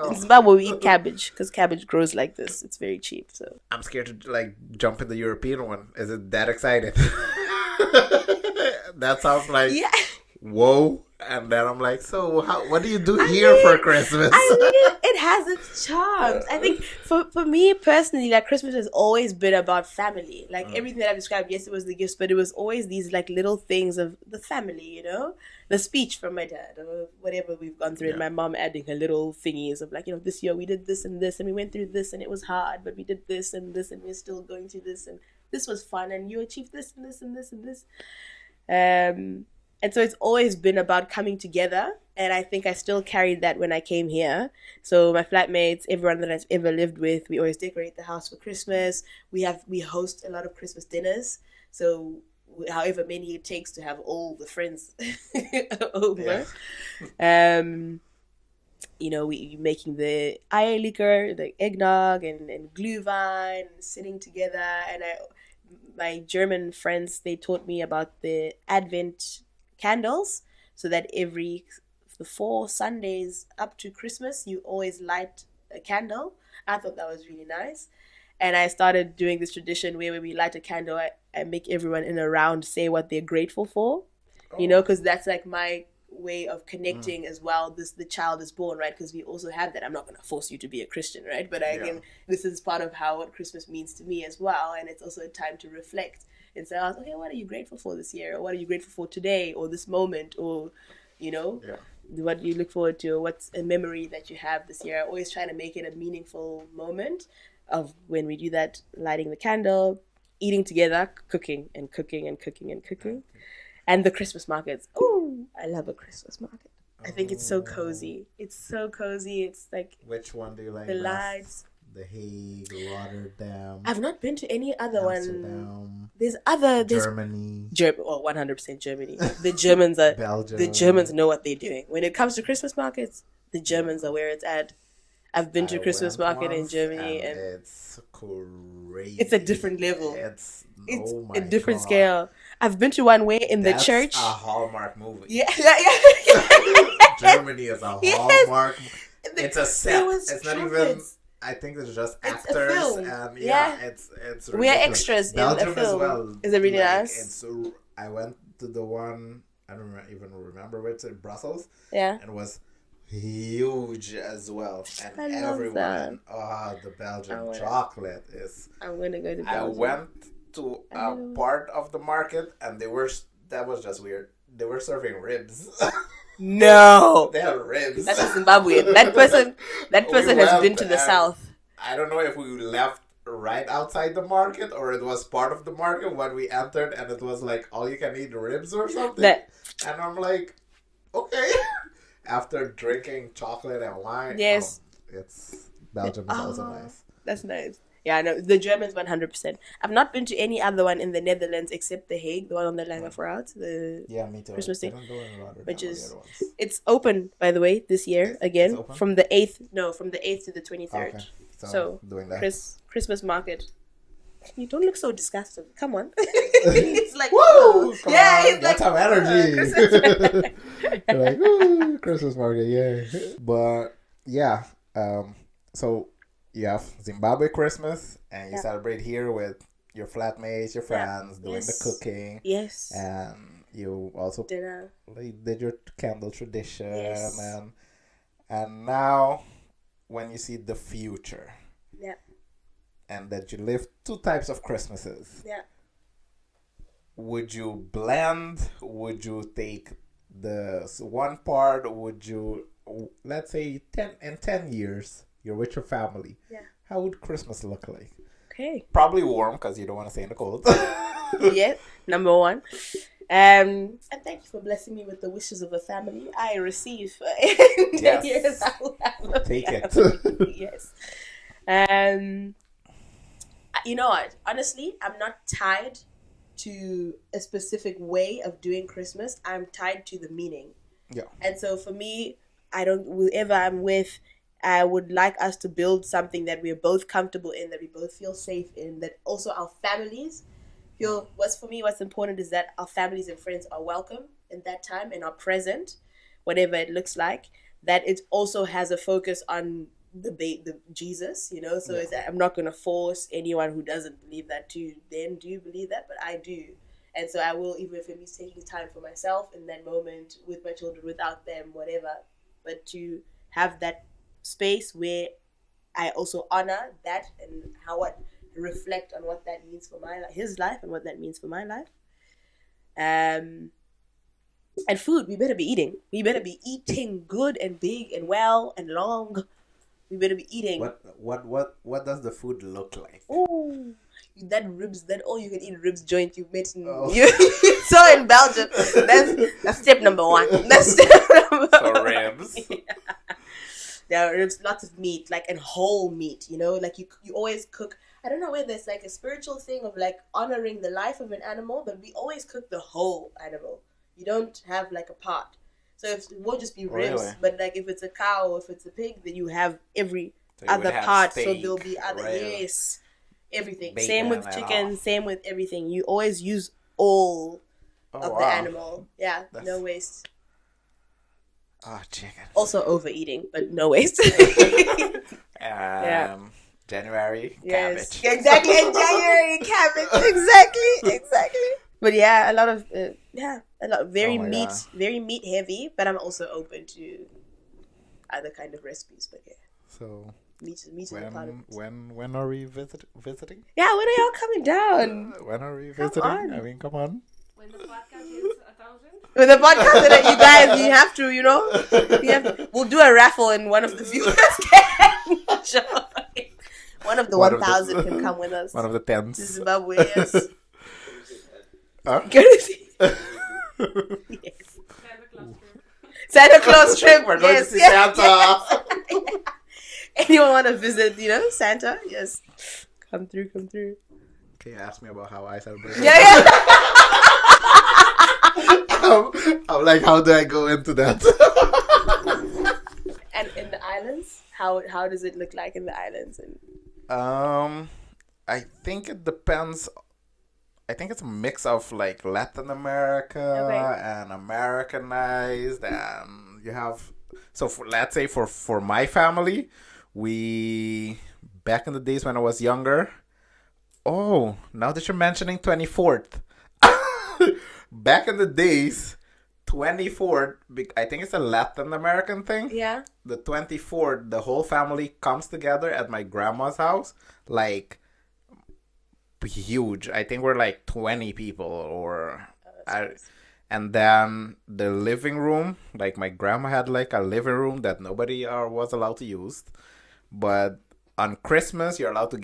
A: In Zimbabwe, we eat cabbage because cabbage grows like this. It's very cheap. So
B: I'm scared to jump in the European one. Is it that excited? That sounds like whoa. And then I'm like, so what do you do here for Christmas?
A: It has its charms. I think for me personally, Christmas has always been about family. Everything that I've described, yes, it was the gifts, but it was always these little things of the family, the speech from my dad or whatever we've gone through, and my mom adding her little thingies of this year we did this and this, and we went through this and it was hard, but we did this and this, and we're still going through this, and this was fun, and you achieved this and this and this and this. And so it's always been about coming together. And I think I still carried that when I came here. So my flatmates, everyone that I've ever lived with, we always decorate the house for Christmas. We host a lot of Christmas dinners. So however many it takes to have all the friends over. Yeah. We making the eierlikör, the eggnog and glühwein, sitting together. And my German friends, they taught me about the Advent candles, so that the 4 Sundays up to Christmas you always light a candle. I thought that was really nice, and I started doing this tradition where when we light a candle, I make everyone in a round say what they're grateful for. Because that's my way of connecting as well. The child is born, right? Because we also have that. I'm not going to force you to be a Christian, right? But this is part of what Christmas means to me as well, and it's also a time to reflect and say, okay, what are you grateful for this year? Or what are you grateful for today? Or this moment? Or, what do you look forward to? Or what's a memory that you have this year? I always try to make it a meaningful moment of when we do that, lighting the candle, eating together, cooking and cooking and cooking and cooking. And the Christmas markets. Oh, I love a Christmas market. I think it's so cozy. It's so cozy. It's
B: Which one do you like?
A: The lights.
B: The Hague, Rotterdam.
A: I've not been to any other
B: Amsterdam,
A: one. There's
B: Germany.
A: 100% Germany. The Germans are
B: Belgium.
A: The Germans know what they're doing. When it comes to Christmas markets, the Germans are where it's at. I've been to Christmas market in Germany, and
B: it's crazy.
A: It's a different level.
B: It's
A: a different scale. I've been to one where in the church.
B: A Hallmark movie.
A: Yeah.
B: Germany is a Hallmark. It's a set. It's not even. I think it's just actors, and it's
A: we are extras
B: Belgium
A: in the film.
B: As well.
A: Is it really nice?
B: I went to the one, I don't even remember which, in Brussels.
A: Yeah,
B: and it was huge as well, and everyone. The Belgian chocolate is.
A: I'm gonna go to Belgium.
B: I went to a part of the market, and that was just weird. They were serving ribs.
A: No,
B: they have ribs.
A: That's a Zimbabwean. That person has been to the south.
B: I don't know if we left right outside the market or it was part of the market when we entered, and it was all you can eat ribs or something. And I'm like, okay. After drinking chocolate and wine,
A: yes,
B: Belgium is also nice.
A: That's nice. Yeah, no, the Germans 100%. I've not been to any other one in the Netherlands except The Hague, the one on the Lange the
B: Me too.
A: Christmas
B: I
A: thing,
B: don't do it in Rotterdam
A: which
B: or the
A: is
B: other ones.
A: it's open, by the way, this year again
B: open?
A: from the 8th. No, from the 8th to the 23rd.
B: Okay.
A: So
B: doing that.
A: Christmas market. You don't look so disgusted. Come on. It's like,
B: woo!
A: Oh. Yeah,
B: on,
A: it's
B: get
A: like
B: some energy.
A: Christmas.
B: You're like, woo, Christmas market, yeah. But yeah, so you have Zimbabwe Christmas, and you celebrate here with your flatmates, your friends, doing the cooking.
A: Yes.
B: And you also
A: dinner.
B: Did your candle tradition,
A: Yes.
B: and now when you see the future.
A: Yeah.
B: And that you live two types of Christmases.
A: Yeah.
B: Would you blend? Would you take the one part? Would you, let's say, 10 years, you're with your family.
A: Yeah.
B: How would Christmas look like?
A: Okay.
B: Probably warm because you don't want to stay in the cold.
A: Yeah, number one. And thank you for blessing me with the wishes of a family. I receive.
B: Yes.
A: Years I will have a
B: Take
A: family. Yes. You know what? Honestly, I'm not tied to a specific way of doing Christmas. I'm tied to the meaning.
B: Yeah.
A: And so for me, whoever I'm with, I would like us to build something that we're both comfortable in, that we both feel safe in, that also our families feel. What's important is that our families and friends are welcome in that time and are present, whatever it looks like. That it also has a focus on the Jesus, you know. So it's, I'm not going to force anyone who doesn't believe that to then do believe that, but I do. And so I will, even if it means taking time for myself in that moment with my children, without them, whatever, but to have that space where I also honor that and reflect on what that means for his life and what that means for my life. And food, we better be eating. We better be eating good and big and well and long. We better be eating.
B: What does the food look like?
A: Oh, that all you can eat ribs joint you met you saw in Belgium. That's step number one. That's step number
B: so ribs.
A: Yeah. There are ribs, lots of meat, like, and whole meat, you know, like you always cook. I don't know whether it's like a spiritual thing of like honoring the life of an animal, but we always cook the whole animal. You don't have like a part. So it won't just be ribs,
B: really?
A: But like if it's a cow or if it's a pig, then you have every other part. So there'll be other, yes, everything. Bacon, same with chicken, same with everything. You always use all of the animal. Yeah, no waste.
B: Oh, chicken.
A: Also overeating, but no waste.
B: January,
A: yes.
B: cabbage.
A: Exactly, in January, cabbage. Exactly. But yeah, a lot of very meat heavy. But I'm also open to other kind of recipes. But yeah,
B: so
A: meat is a part of it.
B: When are we visiting?
A: Yeah, when are y'all coming down?
B: When are we visiting? I mean, come on.
C: When the podcast hits 1,000.
A: With the podcast, you guys, you have to, you know, we'll do a raffle and one of the viewers can join. One of the 1,000 can come with us.
B: One of the 10s.
A: To Zimbabwe, yes.
B: Huh?
A: Yes. Santa Claus trip.
B: We're going to see Santa.
A: Anyone want to visit, you know, Santa? Yes. Come through.
B: Okay, ask me about how I celebrate.
A: Yeah.
B: I'm like, how do I go into that?
A: And in the islands, how does it look like in the islands?
B: I think it depends. I think it's a mix of like Latin America and Americanized, and you have. So let's say for my family, we back in the days when I was younger. Oh, now that you're mentioning 24th. Back in the days, 24th, I think it's a Latin American thing.
A: Yeah.
B: The 24th, the whole family comes together at my grandma's house. Like, huge. I think we're like 20 people and then the living room, like my grandma had like a living room that nobody was allowed to use. But on Christmas, you're allowed to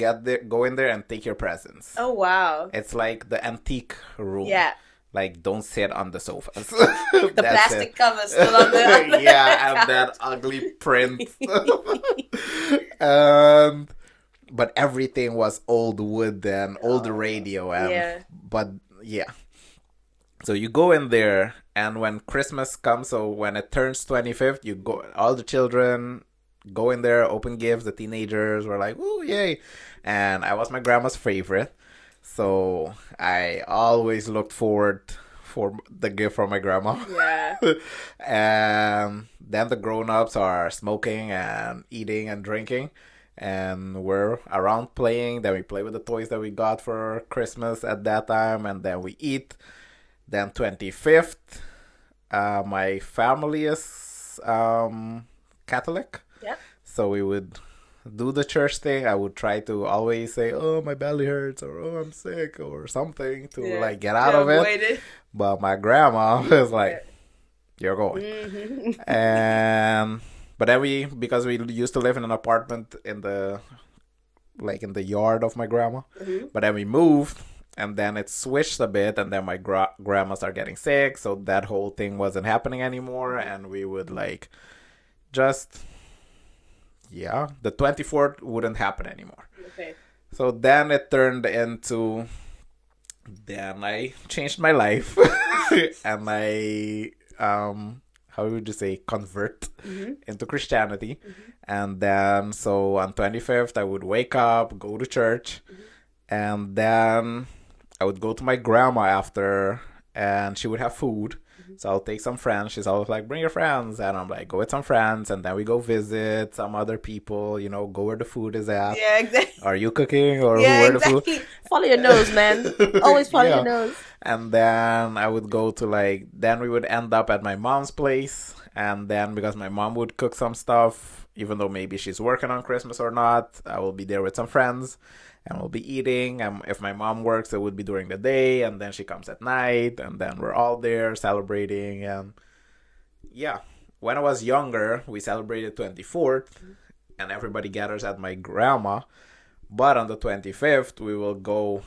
B: go in there and take your presents.
A: Oh, wow.
B: It's like the antique room.
A: Yeah.
B: Like, don't sit on the sofas.
A: The plastic cover still on the
B: yeah, and that ugly print. And but everything was old wood and old radio and
A: Yeah.
B: but yeah. So you go in there, and when Christmas comes, so when it turns 25th, you go, all the children go in there, open gifts. The teenagers were like, "Ooh, yay!" And I was my grandma's favorite, so I always looked forward for the gift from my grandma.
A: Yeah.
B: And then the grown-ups are smoking and eating and drinking, and we're around playing. Then we play with the toys that we got for Christmas at that time, and then we eat. Then 25th, my family is Catholic.
A: Yep.
B: So we would do the church thing. I would try to always say, "Oh, my belly hurts," or "Oh, I'm sick," or something to
A: Yeah.
B: like get out of it.
A: Avoid it.
B: But my grandma was like, "You're going."
A: Mm-hmm.
B: And but then because we used to live in an apartment in the yard of my grandma.
A: Mm-hmm.
B: But then we moved, and then it switched a bit, and then my grandma started getting sick, so that whole thing wasn't happening anymore, and we would like just the 24th wouldn't happen anymore.
A: Okay.
B: So then it turned into, then I changed my life and I how would you say, convert into Christianity. And then so on 25th I would wake up, go to church, and then I would go to my grandma after, and she would have food. So I'll take some friends. She's always like, "Bring your friends." And I'm like, "Go with some friends." And then we go visit some other people, go where the food is at.
A: Yeah, exactly.
B: Are you cooking or
A: Yeah,
B: where the
A: exactly.
B: food?
A: Follow your nose, man. Always follow
B: Yeah.
A: your nose.
B: And then I would go to then we would end up at my mom's place. And then because my mom would cook some stuff, even though maybe she's working on Christmas or not, I will be there with some friends. And we'll be eating. If my mom works, it would be during the day, and then she comes at night, and then we're all there celebrating. And yeah, when I was younger, we celebrated 24th, and everybody gathers at my grandma. But on the 25th, we will go,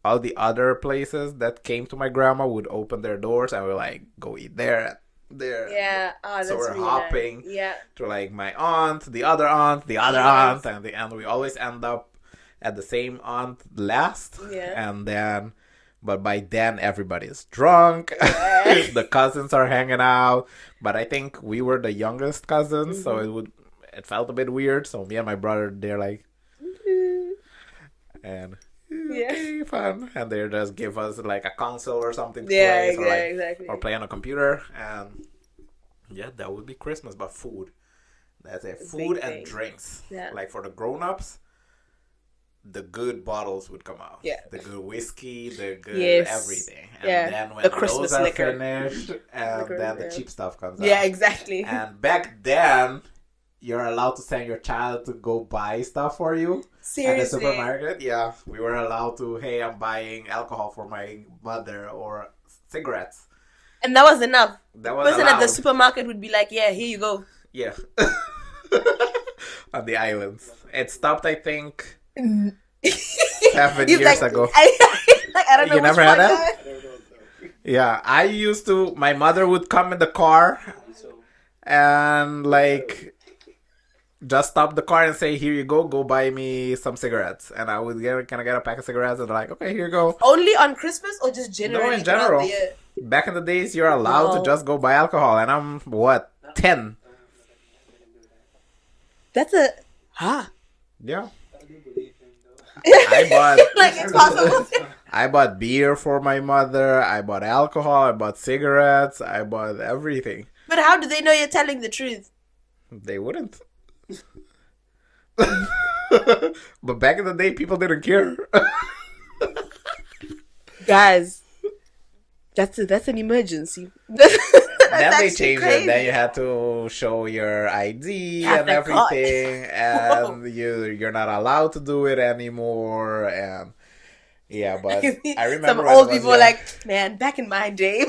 B: all the other places that came to my grandma would open their doors, and we'll go eat there.
A: Yeah. Oh, that's
B: So we're
A: really
B: hopping
A: nice. Yeah.
B: to my aunt, the other aunt, the other aunt, and we always end up at the same aunt last.
A: Yeah.
B: And then, but by then everybody is drunk.
A: Yeah.
B: The cousins are hanging out. But I think we were the youngest cousins, so it felt a bit weird. So me and my brother, they're like, and okay, fun. And they just give us a console or something to play. So,
A: exactly.
B: or play on a computer. And yeah, that would be Christmas, but food. That's it. Food and
A: thing.
B: drinks.
A: Yeah.
B: For the grown-ups, the good bottles would come out.
A: Yeah.
B: The good whiskey, the good everything. And
A: Yeah.
B: then when
A: The Christmas
B: those are
A: liquor.
B: finished, and then the cheap stuff comes out.
A: Yeah, exactly.
B: And back then, you're allowed to send your child to go buy stuff for you.
A: Seriously.
B: At the supermarket. Yeah. We were allowed to, hey, I'm buying alcohol for my mother or cigarettes.
A: And that was enough.
B: That was
A: Person at the
B: allowed.
A: supermarket would be like, "Yeah, here you go."
B: Yeah. On the islands. It stopped, I think, 7
A: He's
B: years ago.
A: I don't know.
B: You
A: which
B: never had
A: one
B: that? Yeah, I used to. My mother would come in the car and just stop the car and say, "Here you go. Go buy me some cigarettes." And I would can I get a pack of cigarettes? And they're like, "Okay, here you go."
A: Only on Christmas or just generally?
B: No, in
A: throughout
B: general.
A: the year?
B: Back in the days, you're allowed to
A: Wow.
B: just go buy alcohol, and I'm 10.
A: That's a
B: Yeah. I bought
A: it's possible.
B: I bought beer for my mother. I bought alcohol. I bought cigarettes. I bought everything.
A: But how do they know you're telling the truth?
B: They wouldn't. But back in the day, people didn't care.
A: Guys, that's an emergency.
B: Then they changed it. Then you had to show your ID and
A: the card.
B: everything, and you're not allowed to do it anymore. And yeah, but I remember
A: some
B: when I
A: old
B: was
A: people
B: young.
A: like, man, back in my day,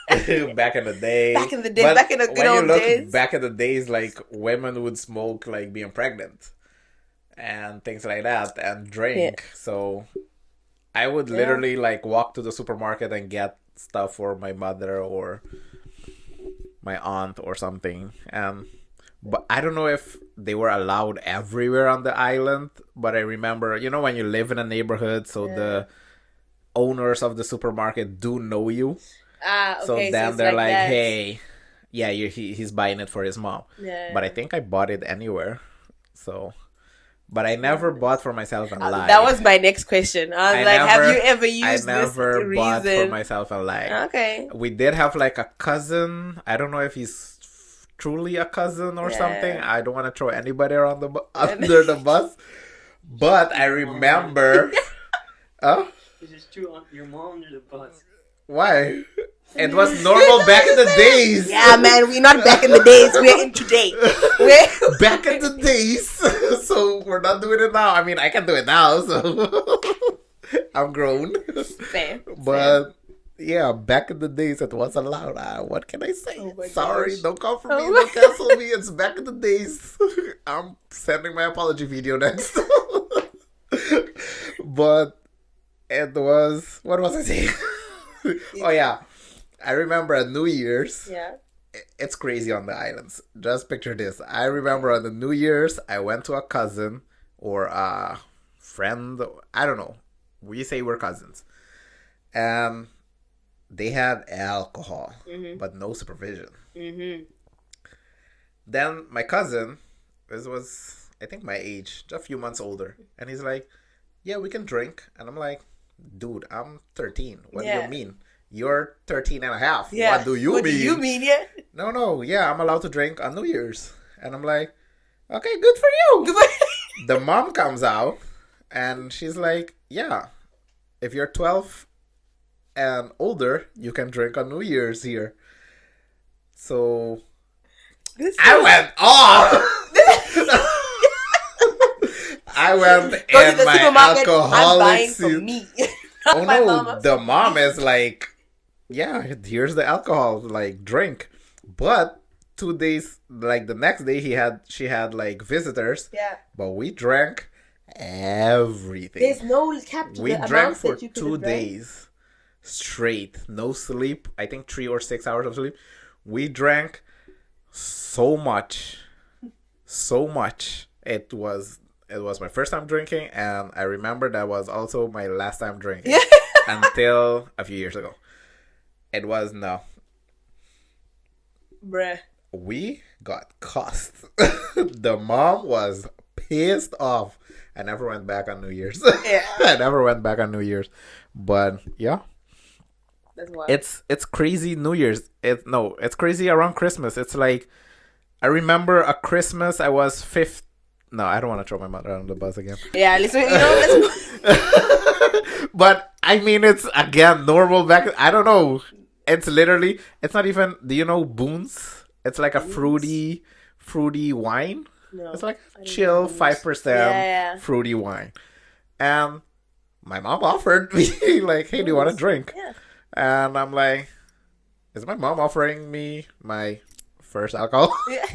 B: Back in the day.
A: Back in the day,
B: But
A: back in the good
B: when you
A: old
B: look
A: days.
B: back in the days, women would smoke being pregnant and things like that and drink. So I would literally walk to the supermarket and get stuff for my mother or my aunt or something. And But I don't know if they were allowed everywhere on the island. But I remember, when you live in a neighborhood, so the owners of the supermarket do know you. So
A: Okay.
B: then
A: it's
B: they're
A: like
B: like,
A: that.
B: hey, yeah, he's buying it for his mom.
A: Yeah.
B: But I think I bought it anywhere. So, but I never bought for myself and lied.
A: That was my next question. I was have you ever used
B: I never
A: this
B: bought
A: reason?
B: for myself and lied.
A: Okay.
B: We did have like a cousin. I don't know if he's truly a cousin or something. I don't want to throw anybody around under the bus. But I remember.
D: You just threw your mom under the bus.
B: Why? It was normal back in the days.
A: Yeah, man, we're not back in the days. We're in today. We're
B: back in the days. So we're not doing it now. I mean, I can do it now. So I'm grown.
A: fair.
B: But yeah, back in the days, it was allowed. What can I say?
A: Oh my
B: Sorry,
A: gosh.
B: don't come for me. Don't cancel me. It's back in the days. I'm sending my apology video next. But it was, what was I saying? Oh yeah, I remember at New Year's.
A: Yeah.
B: It's crazy on the islands. Just picture this. I remember on the New Year's, I went to a cousin or a friend. I don't know. We say we're cousins. And they had alcohol, but no supervision.
A: Mm-hmm.
B: Then my cousin, this was, I think, my age, just a few months older. And he's like, yeah, we can drink. And I'm like, dude, I'm 13. What do you mean? You're 13 and a half.
A: Yeah.
B: What do you mean?
A: What do you mean, yeah?
B: No, yeah, I'm allowed to drink on New Year's. And I'm like, okay, good for you. The mom comes out and she's like, yeah, if you're 12 and older, you can drink on New Year's here. So I went off. I went
A: Go to the
B: and my
A: supermarket. I'm
B: alcoholic
A: buying for me.
B: Oh
A: My
B: no,
A: mama.
B: the mom is like, yeah, here's the alcohol, like drink. But 2 days, like the next day, she had like visitors.
A: Yeah.
B: But we drank everything.
A: There's no cap to
B: We
A: the
B: drank
A: amount
B: for
A: that you could
B: 2
A: have drank.
B: days straight, no sleep. I think 3 or 6 hours of sleep. We drank so much. It was my first time drinking, and I remember that was also my last time drinking until a few years ago. It was no.
A: Bruh.
B: We got cussed. The mom was pissed off. I never went back on New Year's.
A: Yeah.
B: I never went back on New Year's. But yeah.
A: That's wild.
B: It's crazy New Year's. It's crazy around Christmas. It's like, I remember a Christmas I was 5th. No, I don't want to throw my mother on the bus again.
A: Yeah, listen, let's
B: But I mean, it's again normal back. I don't know. It's literally. It's not even. Do you know Boons? It's like a fruity wine.
A: No,
B: It's like
A: I don't
B: chill
A: know.
B: 5%
A: Yeah.
B: fruity wine. And my mom offered me like, "Hey, do you want to drink?"
A: Yeah.
B: And I'm like, "Is my mom offering me my first alcohol?"
A: Yeah.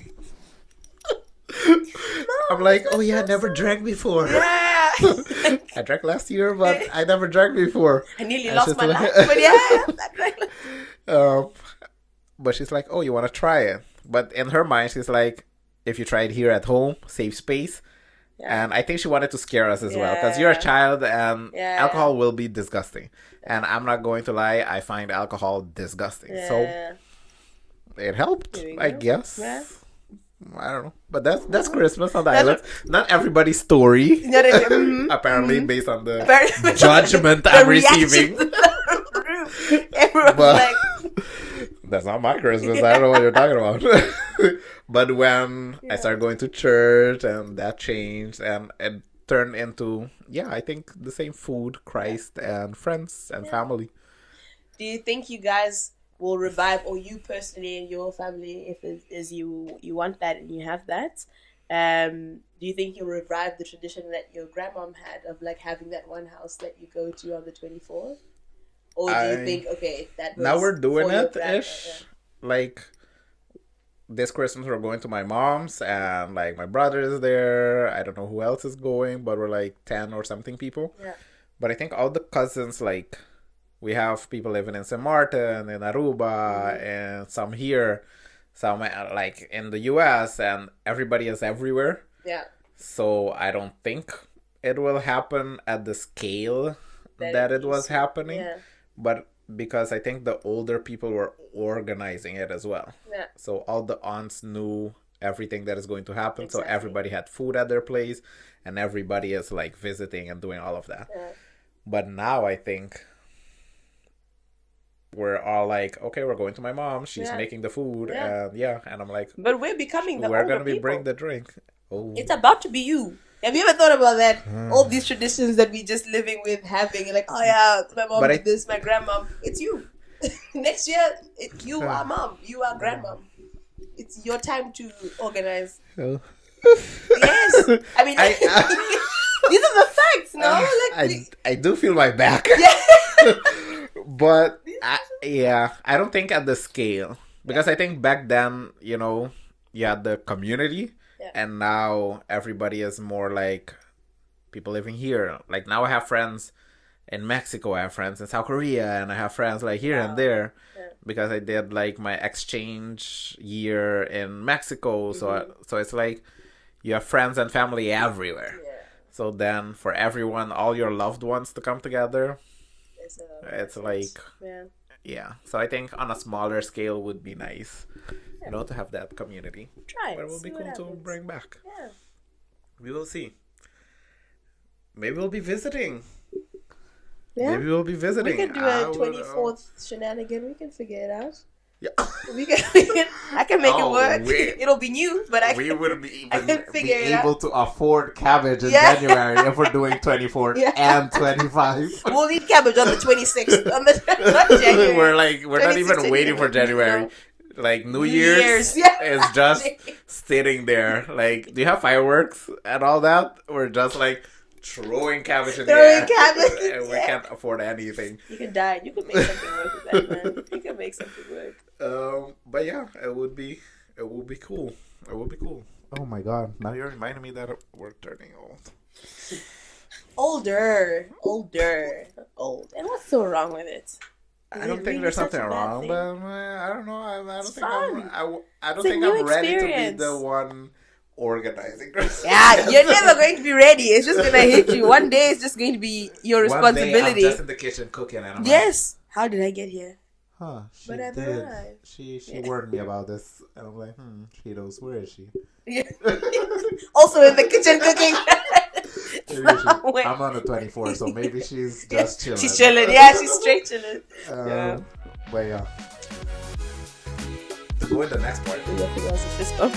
B: I'm like, "Oh yeah, I never drank before."
A: Yeah.
B: I drank last year, but I never drank before.
A: I nearly
B: And
A: lost
B: she's
A: my
B: like-
A: life. But yeah.
B: But she's like, "Oh, you want to try it?" But in her mind, she's like, "If you try it here at home, save space."
A: Yeah.
B: And I think she wanted to scare us as well, because you're a child and
A: Yeah.
B: alcohol will be disgusting. And I'm not going to lie, I find alcohol disgusting. So
A: Yeah.
B: it helped,
A: There you
B: I
A: go.
B: guess.
A: Yeah.
B: I don't know, but that's Christmas on the island. Not everybody's story. Apparently, based on the judgment I'm receiving.
A: Everyone's
B: But-
A: like,
B: That's not my Christmas. I don't know what you're talking about. But when I started going to church, and that changed, and it turned into, I think the same food, Christ, and friends and family.
A: do you think you guys will revive, or you personally and your family, if it is you want that and you have that, do you think you'll revive the tradition that your grandmom had of like having that one house that you go to on the 24th? Or do you think, okay, that was
B: Now we're doing
A: for your
B: it
A: grandma,
B: ish. Like this Christmas we're going to my mom's, and like my brother is there. I don't know who else is going, but we're like 10 or something people.
A: Yeah.
B: But I think all the cousins, like we have people living in St. Martin and Aruba and some here. So I'm like in the US and everybody is everywhere.
A: Yeah.
B: So I don't think it will happen at the scale that it was happening.
A: Yeah.
B: But because I think the older people were organizing it as well.
A: Yeah.
B: So all the aunts knew everything that is going to happen.
A: Exactly.
B: So everybody had food at their place and everybody is like visiting and doing all of that.
A: Yeah.
B: But now I think we're all like, okay, we're going to my mom. She's making the food.
A: Yeah.
B: And I'm like,
A: But we're becoming the
B: we're
A: older
B: going to be
A: people.
B: bring the drink. Oh.
A: It's about to be you. Have you ever thought about that? All these traditions that we just living with, having, like, oh yeah, my mom did this, my grandmom. It's you. Next year, you are mom. You are grandmom. It's your time to organize.
B: Oh.
A: Yes. I mean, these are the facts, no?
B: I do feel my back.
A: Yeah.
B: But, I don't think at the scale. Because I think back then, you know, you had the community. Yeah. And now everybody is more like people living here. Like now I have friends in Mexico, I have friends in South Korea, and I have friends like here and there. Yeah. Because I did like my exchange year in Mexico. Mm-hmm. So it's like you have friends and family everywhere. Yeah. So then for everyone, all your loved ones to come together, it's like, yeah. So I think on a smaller scale would be nice. You know, to have that community.
A: Try it.
B: But it will be cool to bring back.
A: Yeah.
B: We will see. Maybe we'll be visiting.
A: Yeah.
B: Maybe we'll be visiting.
A: We can do a 24th shenanigan. We can figure it out.
B: Yeah.
A: I can make it work. It'll be new, but
B: we wouldn't be
A: able
B: to afford cabbage in January if we're doing 24 and 25.
A: We'll eat cabbage on the 26th. Not January.
B: We're not even waiting for January. No. Like New Year's is just sitting there. Like, do you have fireworks and all that? We're just like throwing cabbage in the air. And we can't afford anything.
A: You can die. You can make something work with that, man. You can make something work.
B: But yeah, it would be cool. It would be cool. Oh my god! Now you're reminding me that we're turning old.
A: Older. And what's so wrong with it?
B: I don't think there's something wrong, but I don't know. I don't think I'm ready to be the one organizing.
A: Yeah, you're never going to be ready. It's just gonna hit you. One day, it's just going to be your responsibility.
B: One day I'm just in the kitchen cooking, and I'm
A: yes. Like, how did I get here?
B: Huh? She warned me about this, and I'm like, she knows, where is she?
A: Yeah. Also in the kitchen cooking.
B: I'm on the 24, so maybe she's just chilling.
A: She's chilling, yeah, she's straight chilling.
B: But yeah. To go in the next part.
A: Yeah, I think that was a fist bump.